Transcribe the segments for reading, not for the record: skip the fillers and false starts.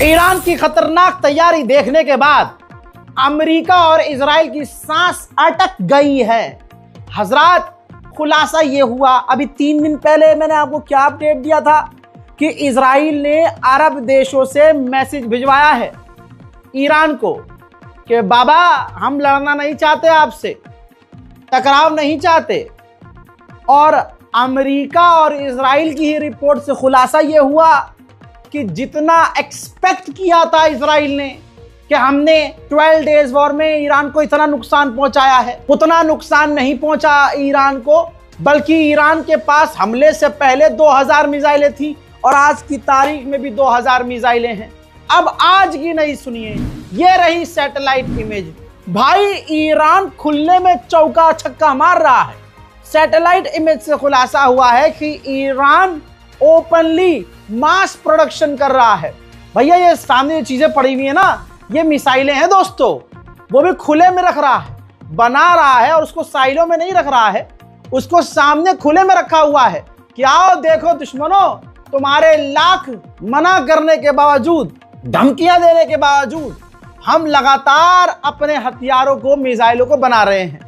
Iran की खतरनाक तैयारी देखने के बाद अमेरिका और इजराइल की सांस अटक गई है। हजरात, खुलासा यह हुआ, अभी 3 दिन पहले मैंने आपको क्या अपडेट दिया था कि इजराइल ने अरब देशों से मैसेज भिजवाया है ईरान को कि बाबा हम लड़ना नहीं चाहते, आपसे टकराव नहीं चाहते। और अमेरिका और इजराइल की ही रिपोर्ट से खुलासा यह हुआ कि जितना एक्सपेक्ट किया था इजराइल ने कि हमने 12 डेज वॉर में ईरान को इतना नुकसान पहुंचाया है, उतना नुकसान नहीं पहुंचा ईरान को, बल्कि ईरान के पास हमले से पहले 2000 मिसाइलें थी और आज की तारीख में भी 2000 मिसाइलें हैं। अब आज की नहीं, सुनिए, ये रही सैटेलाइट इमेज। भाई ईरान खुलने में चौका छक्का मार रहा है। सैटेलाइट इमेज से खुलासा हुआ है कि ईरान ओपनली मास प्रोडक्शन कर रहा है। भैया ये सामने चीजें पड़ी हुई है ना, ये मिसाइलें हैं दोस्तों, वो भी खुले में रख रहा है, बना रहा है और उसको साइलों में नहीं रख रहा है, उसको सामने खुले में रखा हुआ है कि आओ देखो दुश्मनों, तुम्हारे लाख मना करने के बावजूद, धमकियां देने के बावजूद हम लगातार अपने हथियारों को, मिसाइलों को बना रहे हैं।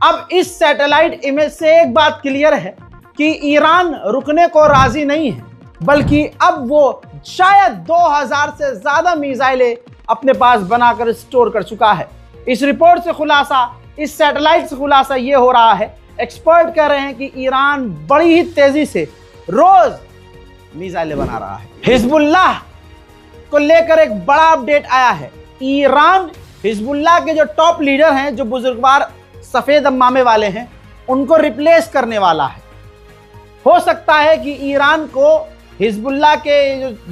अब इस सैटेलाइट इमेज से एक बात क्लियर है कि ईरान रुकने को राजी नहीं है, बल्कि अब वो शायद 2000 से ज्यादा मिसाइलें अपने पास बनाकर स्टोर कर चुका है। इस रिपोर्ट से खुलासा, इस सैटेलाइट से खुलासा ये हो रहा है, एक्सपर्ट कह रहे हैं कि ईरान बड़ी ही तेजी से रोज मिसाइलें बना रहा है। हिजबुल्लाह को लेकर एक बड़ा अपडेट आया है। ईरान हिजबुल्लाह के जो टॉप लीडर हैं, जो बुजुर्गवार सफेद अम्मामे वाले हैं, उनको रिप्लेस करने वाला है। हो सकता है कि ईरान को हिजबुल्लाह के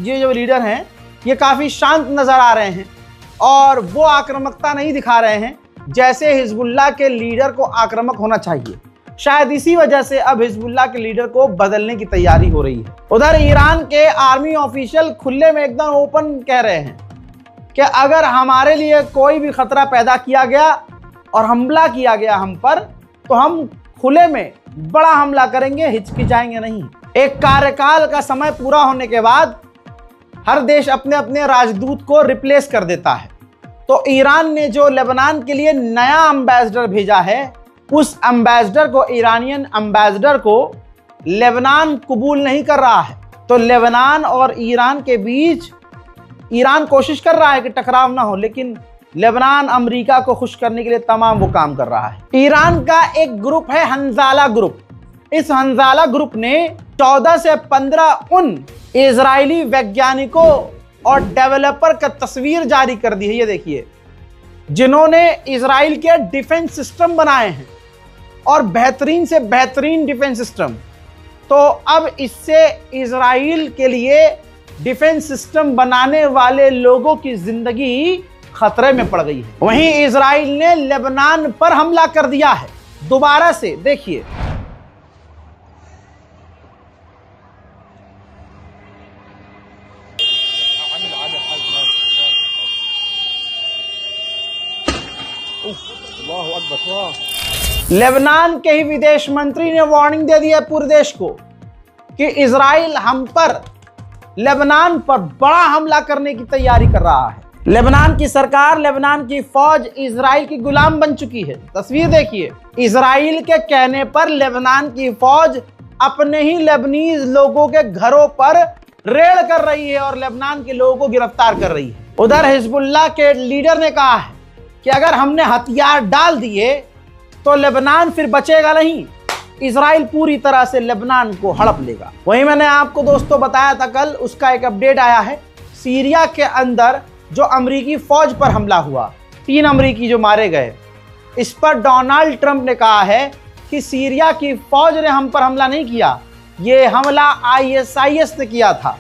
ये जो लीडर हैं, ये काफ़ी शांत नज़र आ रहे हैं और वो आक्रामकता नहीं दिखा रहे हैं जैसे हिजबुल्लाह के लीडर को आक्रामक होना चाहिए। शायद इसी वजह से अब हिजबुल्लाह के लीडर को बदलने की तैयारी हो रही है। उधर ईरान के आर्मी ऑफिशियल खुले में एकदम ओपन कह रहे हैं कि अगर हमारे लिए कोई भी खतरा पैदा किया गया और हमला किया गया हम पर, तो हम खुले में बड़ा हमला करेंगे, हिचकिचाएंगे नहीं। एक कार्यकाल का समय पूरा होने के बाद हर देश अपने अपने राजदूत को रिप्लेस कर देता है। तो ईरान ने जो लेबनान के लिए नया एम्बेसडर भेजा है, उस एम्बेसडर को, ईरानियन एम्बेसडर को लेबनान कबूल नहीं कर रहा है। तो लेबनान और ईरान के बीच ईरान कोशिश कर रहा है कि टकराव ना हो, लेकिन लेबनान अमेरिका को खुश करने के लिए तमाम वो काम कर रहा है। ईरान का एक ग्रुप है हंजाला ग्रुप। इस हंजाला ग्रुप ने 14 से 15 उन इजरायली वैज्ञानिकों और डेवलपर का तस्वीर जारी कर दी है, ये देखिए, जिन्होंने इजराइल के डिफेंस सिस्टम बनाए हैं और बेहतरीन से बेहतरीन डिफेंस सिस्टम। तो अब इससे इजराइल के लिए डिफेंस सिस्टम बनाने वाले लोगों की जिंदगी खतरे में पड़ गई है। वहीं इजराइल ने लेबनान पर हमला कर दिया है दोबारा से, देखिए। लेबनान के ही विदेश मंत्री ने वार्निंग दे दी है पूरे देश को कि इजराइल हम पर, लेबनान पर बड़ा हमला करने की तैयारी कर रहा है। लेबनान की सरकार, लेबनान की फौज इजराइल की गुलाम बन चुकी है। तस्वीर देखिए, इजराइल के कहने पर लेबनान की फौज अपने ही लेबनीज लोगों के घरों पर रेड कर रही है और लेबनान के लोगों को गिरफ्तार कर रही है। उधर हिजबुल्लाह के लीडर ने कहा है कि अगर हमने हथियार डाल दिए तो लेबनान फिर बचेगा नहीं, इजराइल पूरी तरह से लेबनान को हड़प लेगा। वहीं मैंने आपको दोस्तों बताया था कल, उसका एक अपडेट आया है। सीरिया के अंदर जो अमेरिकी फौज पर हमला हुआ, 3 अमेरिकी जो मारे गए, इस पर डोनाल्ड ट्रंप ने कहा है कि सीरिया की फौज ने हम पर हमला नहीं किया, ये हमला ISIS ने किया था।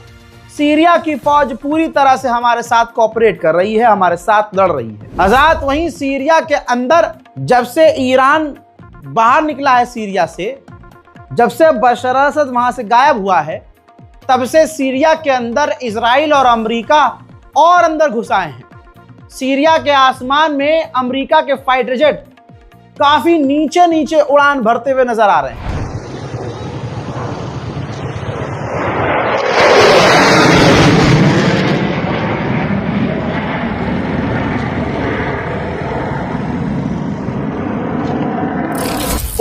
सीरिया की फौज पूरी तरह से हमारे साथ कोऑपरेट कर रही है, हमारे साथ लड़ रही है। आजाद, वहीं सीरिया के अंदर जब से ईरान बाहर निकला है सीरिया से, जब से बशर असद वहां से गायब हुआ है, तब से सीरिया के अंदर इजराइल और अमेरिका और अंदर घुसाए हैं। सीरिया के आसमान में अमेरिका के फाइटर जेट काफी नीचे नीचे उड़ान भरते हुए नजर आ रहे हैं।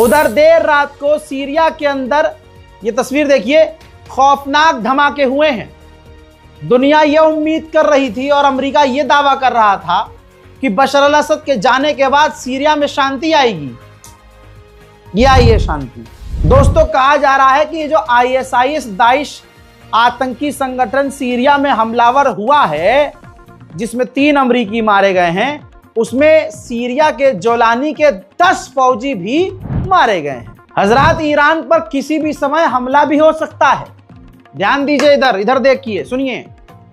उधर देर रात को सीरिया के अंदर ये तस्वीर देखिए, खौफनाक धमाके हुए हैं। दुनिया यह उम्मीद कर रही थी और अमेरिका यह दावा कर रहा था कि बशर अल असद के जाने के बाद सीरिया में शांति आएगी। ये आई है शांति। दोस्तों, कहा जा रहा है कि ये जो ISIS दाइश आतंकी संगठन सीरिया में हमलावर हुआ है, जिसमें 3 अमरीकी मारे गए हैं, उसमें सीरिया के जोलानी के 10 फौजी भी मारे गए हैं। हजरात, ईरान पर किसी भी समय हमला भी हो सकता है। ध्यान दीजिए, इधर देखिए, सुनिए।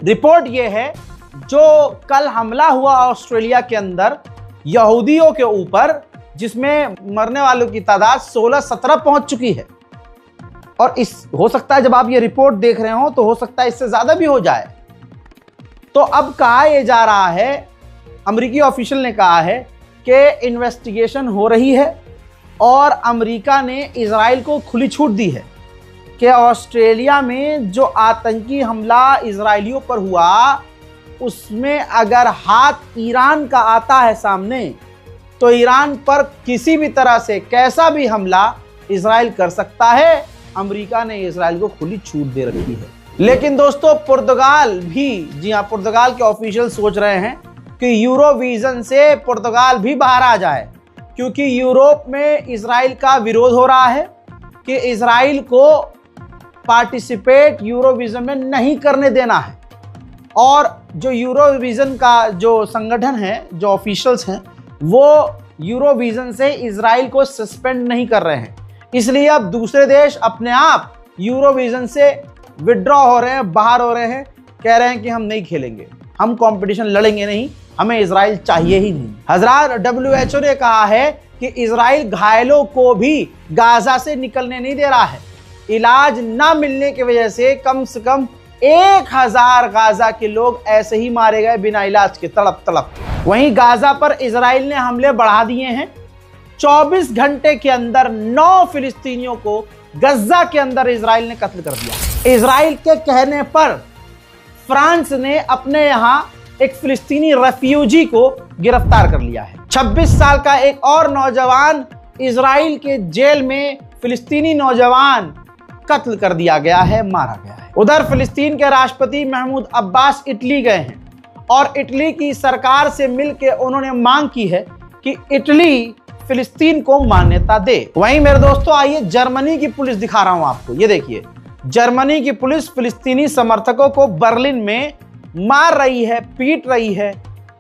रिपोर्ट यह है, जो कल हमला हुआ ऑस्ट्रेलिया के अंदर यहूदियों के ऊपर, जिसमें मरने वालों की तादाद 16-17 पहुंच चुकी है। और हो सकता है जब आप ये रिपोर्ट देख रहे हो तो हो सकता है इससे ज्यादा भी हो जाए। तो अब कहा यह जा रहा है, अमेरिकी ऑफिशियल ने कहा है कि इन्वेस्टिगेशन हो रही है और अमेरिका ने इजराइल को खुली छूट दी है कि ऑस्ट्रेलिया में जो आतंकी हमला इजरायलियों पर हुआ, उसमें अगर हाथ ईरान का आता है सामने, तो ईरान पर किसी भी तरह से कैसा भी हमला इजराइल कर सकता है। अमेरिका ने इजराइल को खुली छूट दे रखी है। लेकिन दोस्तों, पुर्तगाल भी, जी हाँ, पुर्तगाल के ऑफिशियल सोच रहे हैं कि यूरोविजन से पुर्तगाल भी बाहर आ जाए, क्योंकि यूरोप में इजराइल का विरोध हो रहा है कि इजराइल को पार्टिसिपेट यूरोविजन में नहीं करने देना है। और जो यूरोविजन का जो संगठन है, जो ऑफिशियल्स हैं, वो यूरोविजन से इजराइल को सस्पेंड नहीं कर रहे हैं। इसलिए अब दूसरे देश अपने आप यूरोविजन से विड्रॉ हो रहे हैं, बाहर हो रहे हैं, कह रहे हैं कि हम नहीं खेलेंगे, हम कंपटीशन लड़ेंगे नहीं, हमें इजराइल चाहिए ही नहीं। हजरात, WHO ने कहा है कि इजराइल घायलों को भी गाजा से निकलने नहीं दे रहा है। इलाज ना मिलने की वजह से कम 1000 गाजा के लोग ऐसे ही मारे गए बिना इलाज के, तड़प। वहीं गाजा पर इजराइल ने हमले बढ़ा दिए हैं। 24 घंटे के अंदर 9 फिलिस्तीनियों को गजा के अंदर इजराइल ने कत्ल कर दिया। इजराइल के कहने पर फ्रांस ने अपने यहां एक फिलिस्तीनी रेफ्यूजी को गिरफ्तार कर लिया है। 26 साल का एक और नौजवान इजराइल के जेल में, फिलिस्तीनी नौजवान कत्ल कर दिया गया है, मारा गया है। उधर फिलिस्तीन के राष्ट्रपति महमूद अब्बास इटली गए हैं और इटली की सरकार से मिलकर उन्होंने मांग की है कि इटली फिलिस्तीन को मान्यता दे। वहीं मेरे दोस्तों, आइए जर्मनी की पुलिस दिखा रहा हूं आपको। ये देखिए, जर्मनी की पुलिस फिलिस्तीनी समर्थकों को बर्लिन में मार रही है, पीट रही है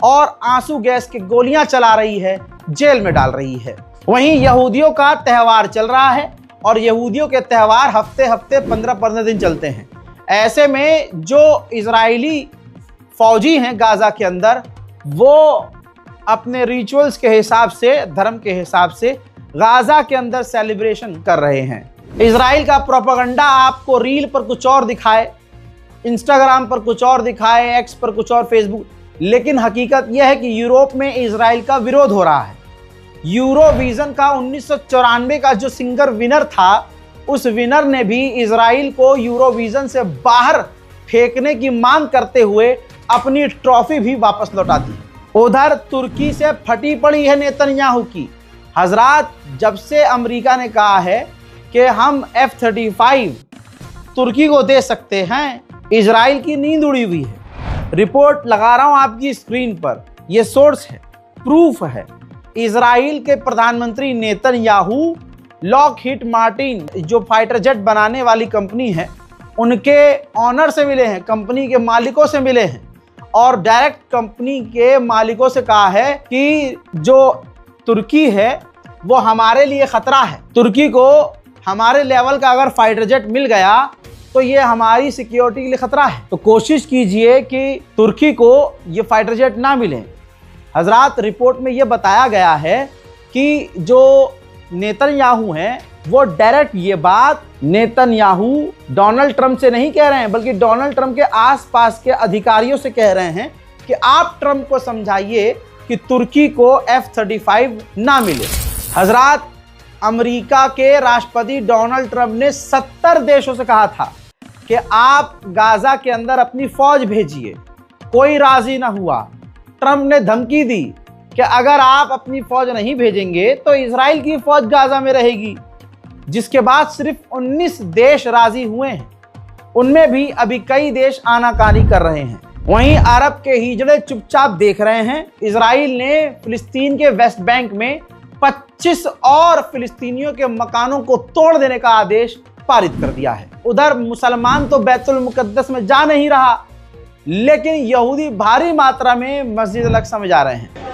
और आंसू गैस की गोलियां चला रही है, जेल में डाल रही है। वहीं यहूदियों का त्यौहार चल रहा है और यहूदियों के त्यौहार हफ्ते 15-15 दिन चलते हैं। ऐसे में जो इजरायली फौजी हैं गाजा के अंदर, वो अपने रिचुअल्स के हिसाब से, धर्म के हिसाब से गाजा के अंदर सेलिब्रेशन कर रहे हैं। इजराइल का प्रोपेगेंडा आपको रील पर कुछ और दिखाए, इंस्टाग्राम पर कुछ और दिखाए, एक्स पर कुछ और, फेसबुक, लेकिन हकीकत यह है कि यूरोप में इजराइल का विरोध हो रहा है। यूरोविजन का 1994 का जो सिंगर विनर था, उस विनर ने भी इजराइल को यूरोविजन से बाहर फेंकने की मांग करते हुए अपनी ट्रॉफी भी वापस लौटा दी। उधर तुर्की से फटी पड़ी है नेतन्याहू की। हजरात, जब से अमेरिका ने कहा है कि हम F-35 तुर्की को दे सकते हैं, इजराइल की नींद उड़ी हुई है। रिपोर्ट लगा रहा हूं आपकी स्क्रीन पर, यह सोर्स है, प्रूफ है। इजराइल के प्रधानमंत्री नेतन्याहू लॉकहीड मार्टिन, जो फाइटर जेट बनाने वाली कंपनी है, उनके ऑनर से मिले हैं, कंपनी के मालिकों से मिले हैं और डायरेक्ट कंपनी के मालिकों से कहा है कि जो तुर्की है वो हमारे लिए खतरा है। तुर्की को हमारे लेवल का अगर फाइटर जेट मिल गया तो ये हमारी सिक्योरिटी के लिए खतरा है, तो कोशिश कीजिए कि तुर्की को ये फाइटर जेट ना मिले। हजरात, रिपोर्ट में ये बताया गया है कि जो नेतन्याहू हैं वो डायरेक्ट ये बात नेतन्याहू डोनाल्ड ट्रंप से नहीं कह रहे हैं, बल्कि डोनाल्ड ट्रंप के आसपास के अधिकारियों से कह रहे हैं कि आप ट्रंप को समझाइए कि तुर्की को F-35 ना मिले। हजरात, अमेरिका के राष्ट्रपति डोनाल्ड ट्रंप ने 70 देशों से कहा था कि आप गाजा के अंदर अपनी फौज भेजिए, कोई राजी ना हुआ। ट्रंप ने धमकी दी कि अगर आप अपनी फौज नहीं भेजेंगे तो इजराइल की फौज गाजा में रहेगी, जिसके बाद सिर्फ 19 देश राजी हुए हैं। उनमें भी अभी कई देश आनाकानी कर रहे हैं। वहीं अरब के हिजड़े चुपचाप देख रहे हैं। इजराइल ने फिलिस्तीन के वेस्ट बैंक में 25 और फिलिस्तीनियों के मकानों को तोड़ देने का आदेश पारित कर दिया है। उधर मुसलमान तो बैतुल मुकद्दस में जा नहीं रहा, लेकिन यहूदी भारी मात्रा में मस्जिद अल अक्सा में जा रहे हैं।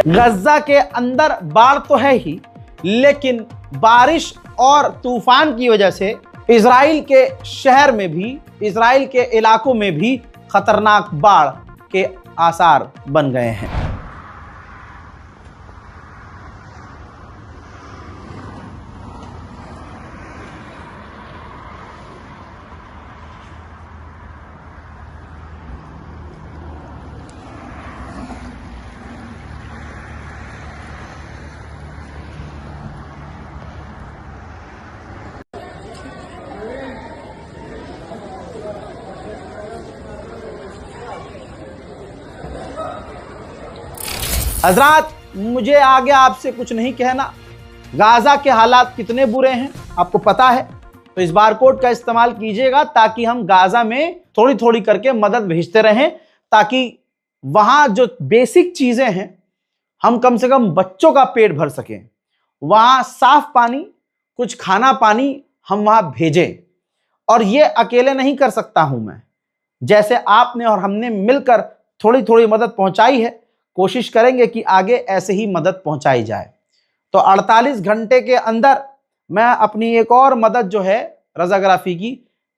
गज्जा के अंदर बाढ़ तो है ही, लेकिन बारिश और तूफान की वजह से इजराइल के शहर में भी, इजराइल के इलाकों में भी खतरनाक बाढ़ के आसार बन गए हैं। हजरात, मुझे आगे आपसे कुछ नहीं कहना। गाजा के हालात कितने बुरे हैं आपको पता है, तो इस बारकोड का इस्तेमाल कीजिएगा ताकि हम गाजा में थोड़ी थोड़ी करके मदद भेजते रहें, ताकि वहां जो बेसिक चीजें हैं हम कम से कम बच्चों का पेट भर सकें। वहां साफ पानी, कुछ खाना पानी हम वहां भेजें। और ये अकेले नहीं कर सकता हूं मैं, जैसे आपने और हमने मिलकर थोड़ी थोड़ी मदद पहुंचाई है, कोशिश करेंगे कि आगे ऐसे ही मदद पहुंचाई जाए। तो 48 घंटे के अंदर मैं अपनी एक और मदद जो है रजाग्राफी की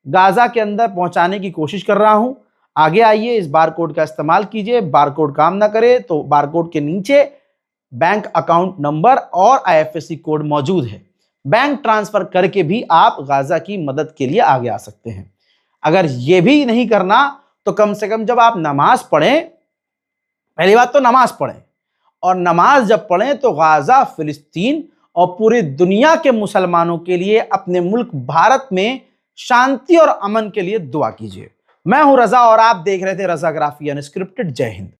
गाजा के अंदर पहुंचाने की कोशिश कर रहा हूं। आगे आइए, इस बारकोड का इस्तेमाल कीजिए। बारकोड काम ना करे तो बारकोड के नीचे बैंक अकाउंट नंबर और IFSC कोड मौजूद है। बैंक ट्रांसफर करके भी आप गाजा की मदद के लिए आगे आ सकते हैं। अगर ये भी नहीं करना तो कम से कम जब आप नमाज पढ़ें, पहली बात तो नमाज पढ़ें, और नमाज जब पढ़ें तो गाजा, फिलिस्तीन और पूरी दुनिया के मुसलमानों के लिए, अपने मुल्क भारत में शांति और अमन के लिए दुआ कीजिए। मैं हूं रजा और आप देख रहे थे रजाग्राफी अनस्क्रिप्टेड। जय हिंद।